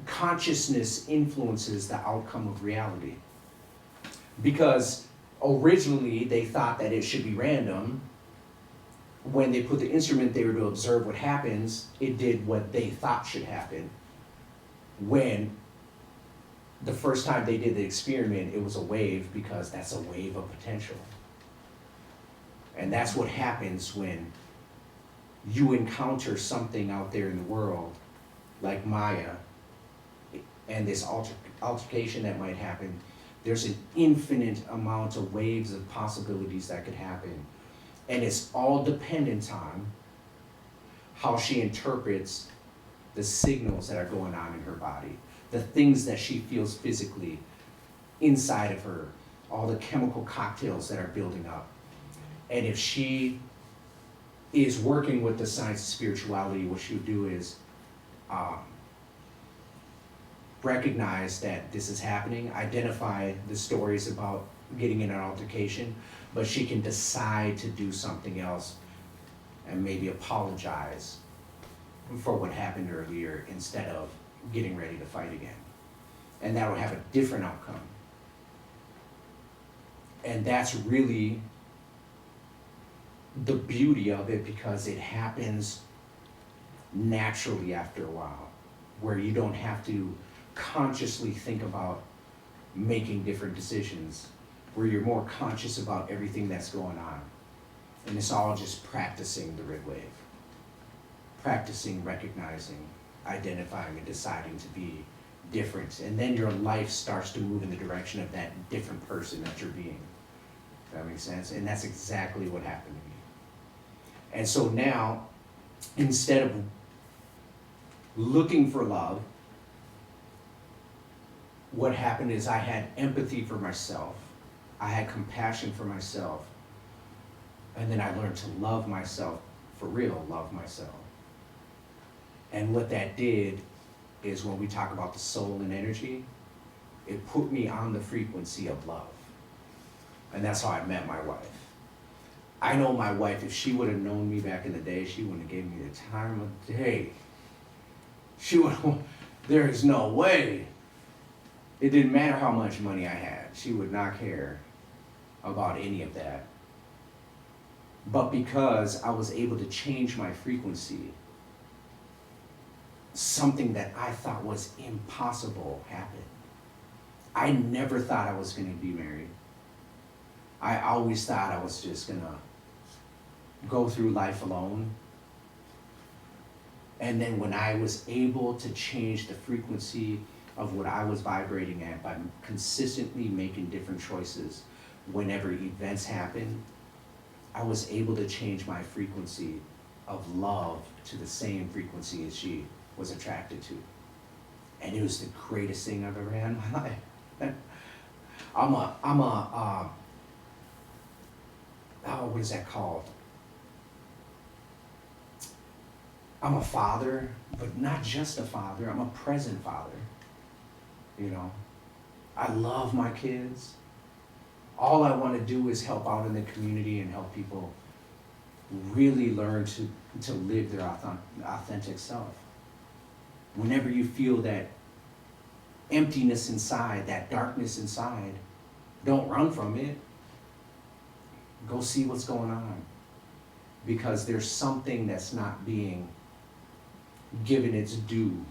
consciousness influences the outcome of reality. Because originally they thought that it should be random. When they put the instrument there to observe what happens, it did what they thought should happen. When the first time they did the experiment, it was a wave, because that's a wave of potential. And that's what happens when you encounter something out there in the world, like Maya, and this altercation that might happen. There's an infinite amount of waves of possibilities that could happen. And it's all dependent on how she interprets the signals that are going on in her body, the things that she feels physically inside of her, all the chemical cocktails that are building up. And if she is working with the science of spirituality, what she would do is recognize that this is happening, identify the stories about getting in an altercation, but she can decide to do something else and maybe apologize for what happened earlier instead of getting ready to fight again. And that'll have a different outcome. And that's really the beauty of it, because it happens naturally after a while, where you don't have to consciously think about making different decisions, where you're more conscious about everything that's going on. And it's all just practicing the red wave. Practicing, recognizing, identifying, and deciding to be different. And then your life starts to move in the direction of that different person that you're being. Does that make sense? And that's exactly what happened to me. And so now, instead of looking for love, what happened is I had empathy for myself. I had compassion for myself. And then I learned to love myself, for real, love myself. And what that did is, when we talk about the soul and energy, it put me on the frequency of love. And that's how I met my wife. I know my wife, if she would have known me back in the day, she wouldn't have given me the time of day. She would have, there is no way. It didn't matter how much money I had. She would not care about any of that. But because I was able to change my frequency, something that I thought was impossible happened. I never thought I was going to be married. I always thought I was just going to go through life alone. And then when I was able to change the frequency of what I was vibrating at by consistently making different choices whenever events happened, I was able to change my frequency of love to the same frequency as she was attracted to. And it was the greatest thing I've ever had in my life. What is that called? I'm a father, but not just a father, I'm a present father. You know, I love my kids. All I want to do is help out in the community and help people really learn to live their authentic self. Whenever you feel that emptiness inside, that darkness inside, don't run from it. Go see what's going on. Because there's something that's not being given its due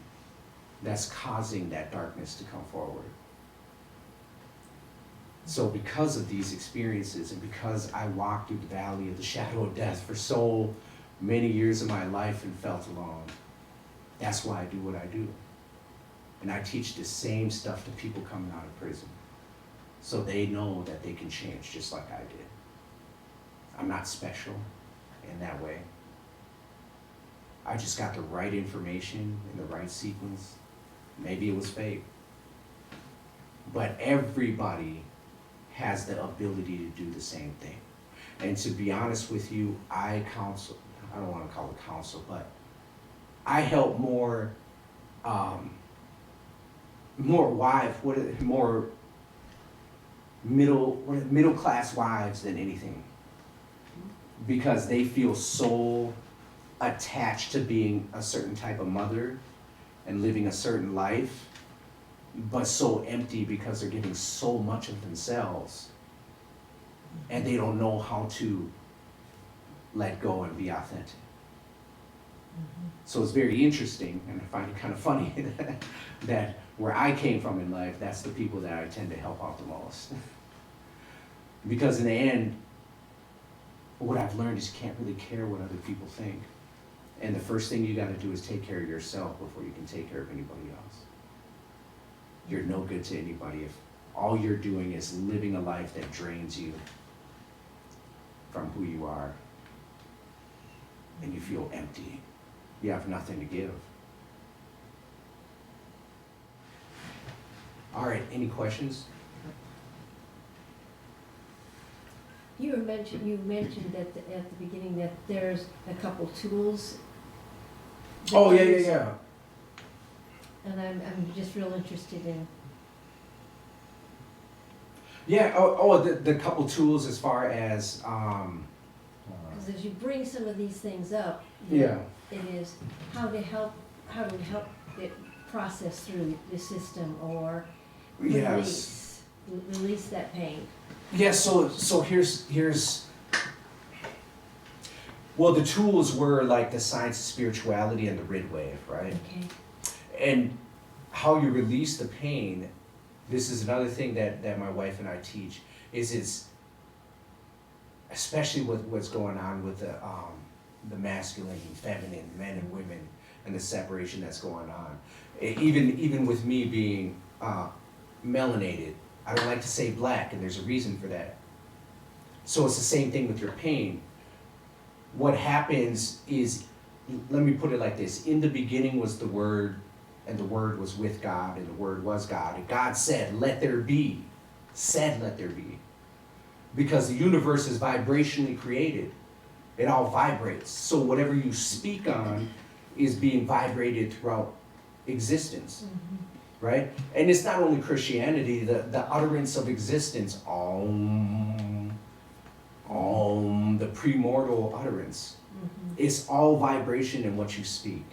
that's causing that darkness to come forward. So because of these experiences, and because I walked through the valley of the shadow of death for so many years of my life and felt alone, that's why I do what I do. And I teach the same stuff to people coming out of prison, so they know that they can change just like I did. I'm not special in that way. I just got the right information in the right sequence. Maybe it was fate. But everybody has the ability to do the same thing. And to be honest with you, I don't want to call it counsel, but I help more middle class wives than anything. Because they feel so attached to being a certain type of mother and living a certain life, but so empty because they're giving so much of themselves and they don't know how to let go and be authentic. Mm-hmm. So it's very interesting, and I find it kind of funny that where I came from in life, that's the people that I tend to help out the most. Because in the end, what I've learned is you can't really care what other people think. And the first thing you got to do is take care of yourself before you can take care of anybody else. You're no good to anybody if all you're doing is living a life that drains you from who you are, and you feel empty. You have nothing to give. All right, any questions? You mentioned at the beginning that there's a couple tools. Oh, yeah. And I'm just real interested in. Yeah, the couple tools as far as, Because as you bring some of these things up, yeah, it is how to help it process through the system or yes, release that pain. Yeah, so here's well, the tools were like the science of spirituality and the rid wave, right? Okay. And how you release the pain, this is another thing that my wife and I teach, is it's especially with what's going on with the masculine and feminine, men and women, and the separation that's going on. Even with me being melanated, I don't like to say black, and there's a reason for that. So it's the same thing with your pain. what happens is, let me put it like this. In the beginning was the Word, and the Word was with God, and the Word was God. And God said, let there be. Said, let there be. Because the universe is vibrationally created. It all vibrates. So whatever you speak on is being vibrated throughout existence. Right? And it's not only Christianity, the utterance of existence, Om, the premortal utterance. It's all vibration in what you speak.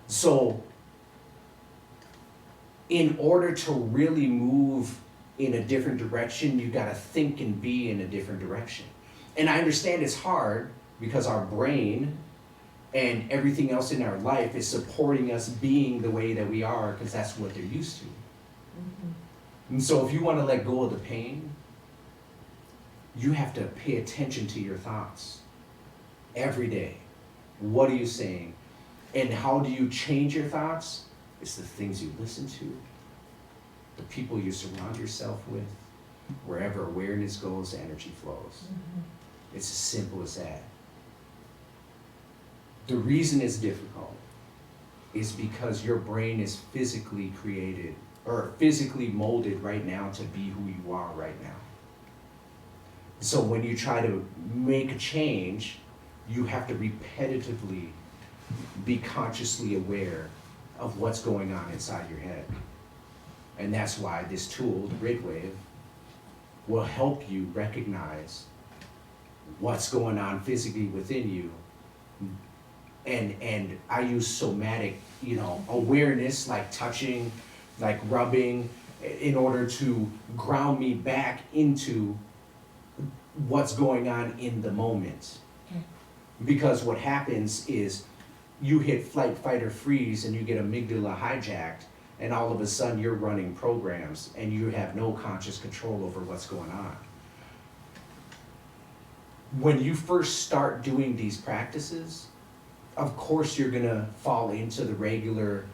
So, in order to really move in a different direction, you gotta think and be in a different direction. And I understand it's hard because our brain and everything else in our life is supporting us being the way that we are because that's what they're used to. And so if you want to let go of the pain, you have to pay attention to your thoughts every day. What are you saying? And how do you change your thoughts? It's the things you listen to, the people you surround yourself with. Wherever awareness goes, energy flows. It's as simple as that. The reason it's difficult is because your brain is physically created or physically molded right now to be who you are right now. So when you try to make a change, you have to repetitively be consciously aware of what's going on inside your head. And that's why this tool, the grid wave, will help you recognize what's going on physically within you. And I use somatic, awareness, like touching, like rubbing, in order to ground me back into what's going on in the moment. Okay. Because what happens is you hit flight, fight, or freeze, and you get amygdala hijacked, and all of a sudden you're running programs, and you have no conscious control over what's going on. When you first start doing these practices, of course you're gonna fall into the regular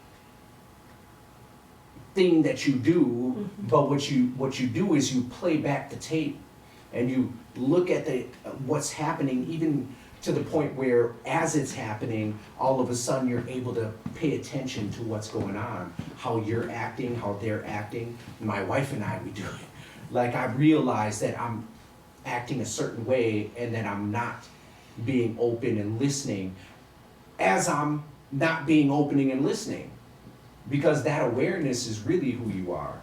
thing that you do, but what you do is you play back the tape and you look at what's happening, even to the point where as it's happening, all of a sudden you're able to pay attention to what's going on, how you're acting, how they're acting. My wife and I, we do it. Like I realize that I'm acting a certain way and that I'm not being open and listening as I'm not being opening and listening. Because that awareness is really who you are.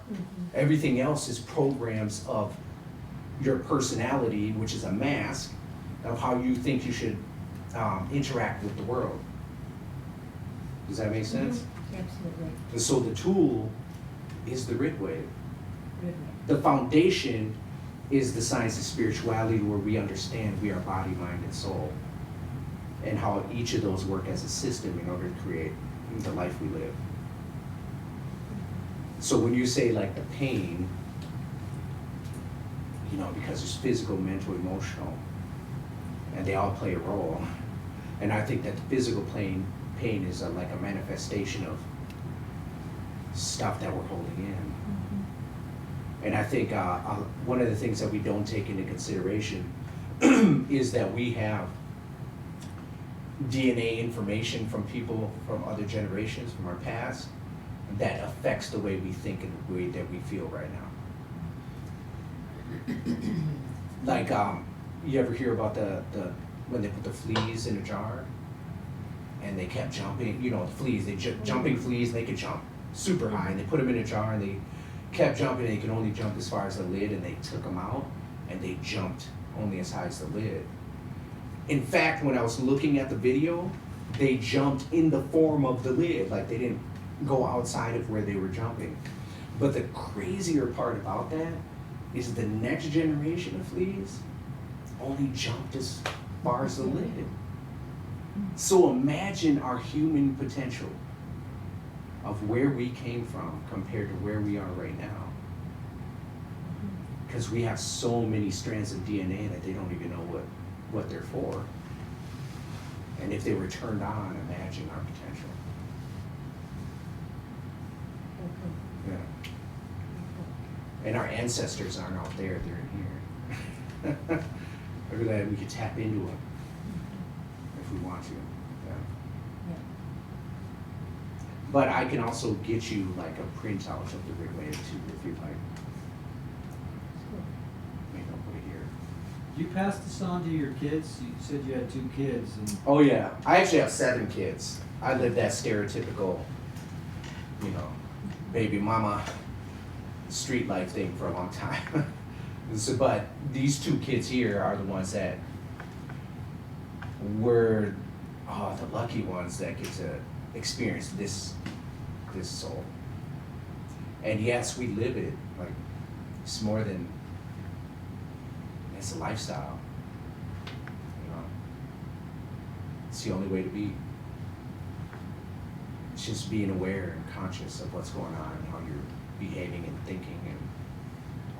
Everything else is programs of your personality, which is a mask of how you think you should interact with the world. Does that make sense? Absolutely. And so the tool is the grid wave. Good. The foundation is the science of spirituality, where we understand we are body, mind, and soul, and how each of those work as a system in order to create the life we live. So when you say like the pain, because there's physical, mental, emotional, and they all play a role. And I think that the physical pain is like a manifestation of stuff that we're holding in. And I think one of the things that we don't take into consideration is that we have DNA information from people from other generations, from our past, that affects the way we think and the way that we feel right now. Like, you ever hear about the when they put the fleas in a jar and they kept jumping, the fleas, jumping fleas, they could jump super high, and they put them in a jar and they kept jumping, and they could only jump as far as the lid, and they took them out and they jumped only as high as the lid. In fact, when I was looking at the video, they jumped in the form of the lid, like they didn't go outside of where they were jumping. But the crazier part about that is the next generation of fleas only jumped as far as the lid. So imagine our human potential of where we came from compared to where we are right now. Because we have so many strands of DNA that they don't even know what they're for. And if they were turned on, imagine our potential. Yeah. And our ancestors aren't out there, they're in here. Maybe that we could tap into them. if we want to. Yeah. Yeah. But I can also get you like a printout of the rig wave too, if you'd like. Maybe I'll put it here. You passed this on to your kids? You said you had 2 kids and Oh yeah, I actually have 7 kids. I live that stereotypical, you know, baby mama street life thing for a long time. So, but these 2 kids here are the ones that were the lucky ones that get to experience this soul. And yes, we live it. Like, it's more than, it's a lifestyle. You know, it's the only way to be. It's just being aware and conscious of what's going on and how you're behaving and thinking, and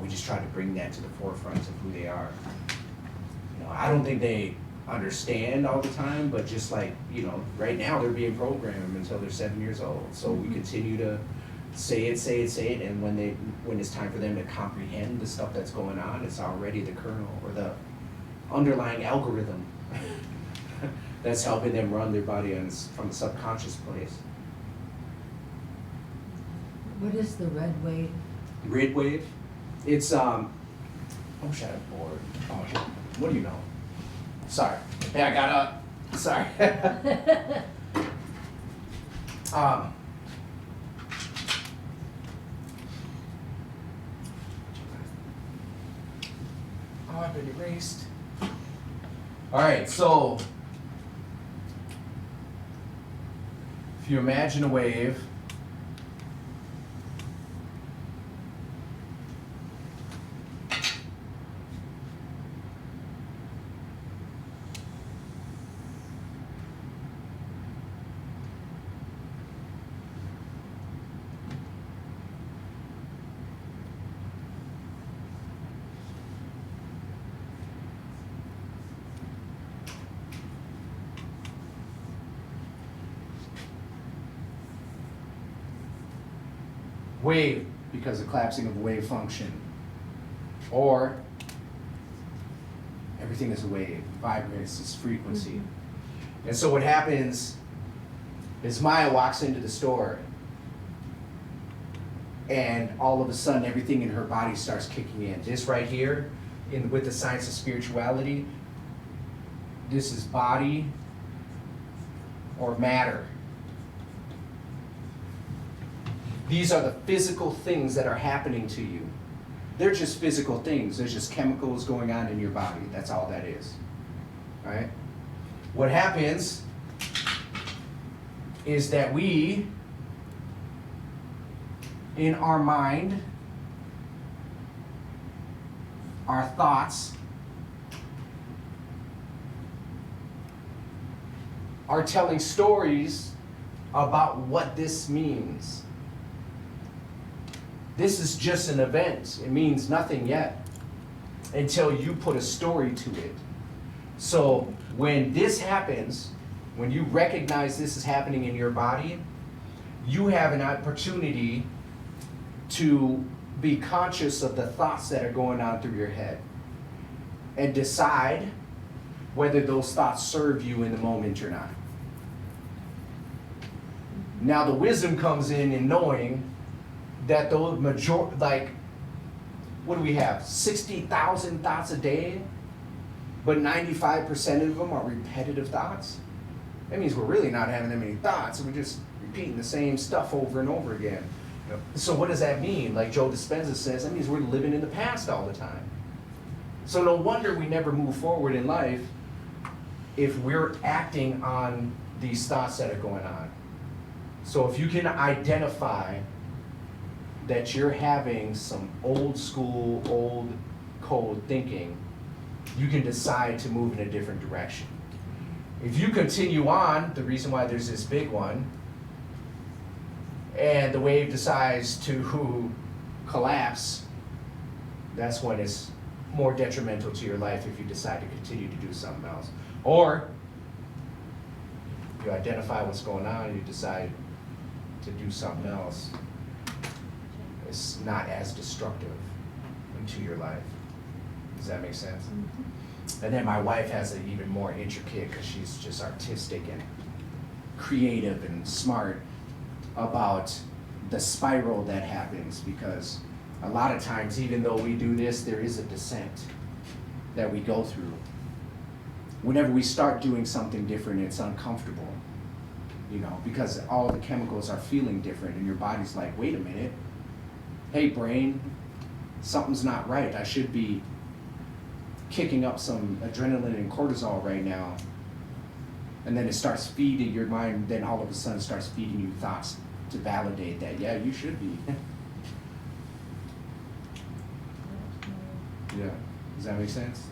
we just try to bring that to the forefront of who they are. You know, I don't think they understand all the time, but just like, you know, right now they're being programmed until they're 7 years old. So we continue to say it, and when it's time for them to comprehend the stuff that's going on, it's already the kernel or the underlying algorithm that's helping them run their body from a subconscious place. What is the red wave? Red wave, it's I wish I had a board. Oh, here. What do you know? Sorry. Hey, I got up. Sorry. Oh, I've been erased. All right, so if you imagine a wave, wave because of collapsing of wave function, or everything is a wave, vibrates, it's frequency. And so what happens is Maya walks into the store and all of a sudden everything in her body starts kicking in. This right here, with the science of spirituality, this is body or matter. These are the physical things that are happening to you. They're just physical things. There's just chemicals going on in your body. That's all that is. All right? What happens is that we, in our mind, our thoughts, are telling stories about what this means. This is just an event. It means nothing yet until you put a story to it. So when this happens, when you recognize this is happening in your body, you have an opportunity to be conscious of the thoughts that are going on through your head and decide whether those thoughts serve you in the moment or not. Now the wisdom comes in knowing that those what do we have? 60,000 thoughts a day, but 95% of them are repetitive thoughts. That means we're really not having that many thoughts, we're just repeating the same stuff over and over again. So what does that mean? Like Joe Dispenza says, that means we're living in the past all the time. So no wonder we never move forward in life if we're acting on these thoughts that are going on. So if you can identify that you're having some old school, old code thinking, you can decide to move in a different direction. If you continue on, the reason why there's this big one, and the wave decides to collapse, that's when it's more detrimental to your life if you decide to continue to do something else. Or you identify what's going on and you decide to do something else. It's not as destructive into your life. Does that make sense? Mm-hmm. And then my wife has it even more intricate because she's just artistic and creative and smart about the spiral that happens, because a lot of times, even though we do this, there is a descent that we go through. Whenever we start doing something different, it's uncomfortable, you know, because all the chemicals are feeling different and your body's like, wait a minute, hey brain, something's not right. I should be kicking up some adrenaline and cortisol right now. And then it starts feeding your mind, then all of a sudden starts feeding you thoughts to validate that, yeah, you should be. Yeah, does that make sense?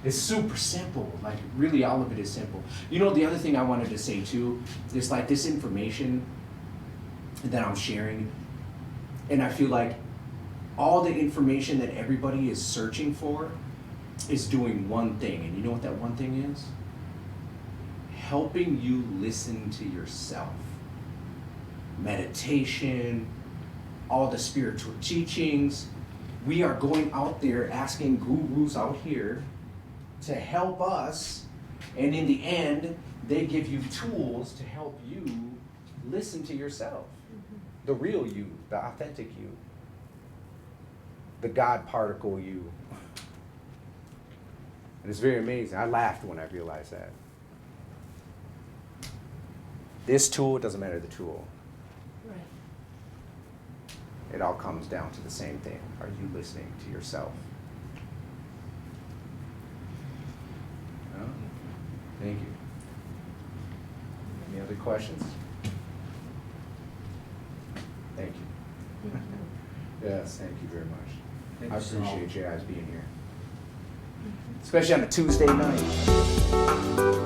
It's super simple, like really all of it is simple. You know, the other thing I wanted to say too, is like this information that I'm sharing, and I feel like all the information that everybody is searching for is doing one thing, and you know what that one thing is? Helping you listen to yourself. Meditation, all the spiritual teachings. We are going out there asking gurus out here to help us, and in the end, they give you tools to help you listen to yourself. The real you, the authentic you, the God particle you. And it's very amazing. I laughed when I realized that. This tool, it doesn't matter the tool. Right. It all comes down to the same thing. Are you listening to yourself? No? Thank you. Any other questions? Thank you. Thank you. Yes, thank you very much. Thank I you, Saul. appreciate you guys being here. Especially on a Tuesday night.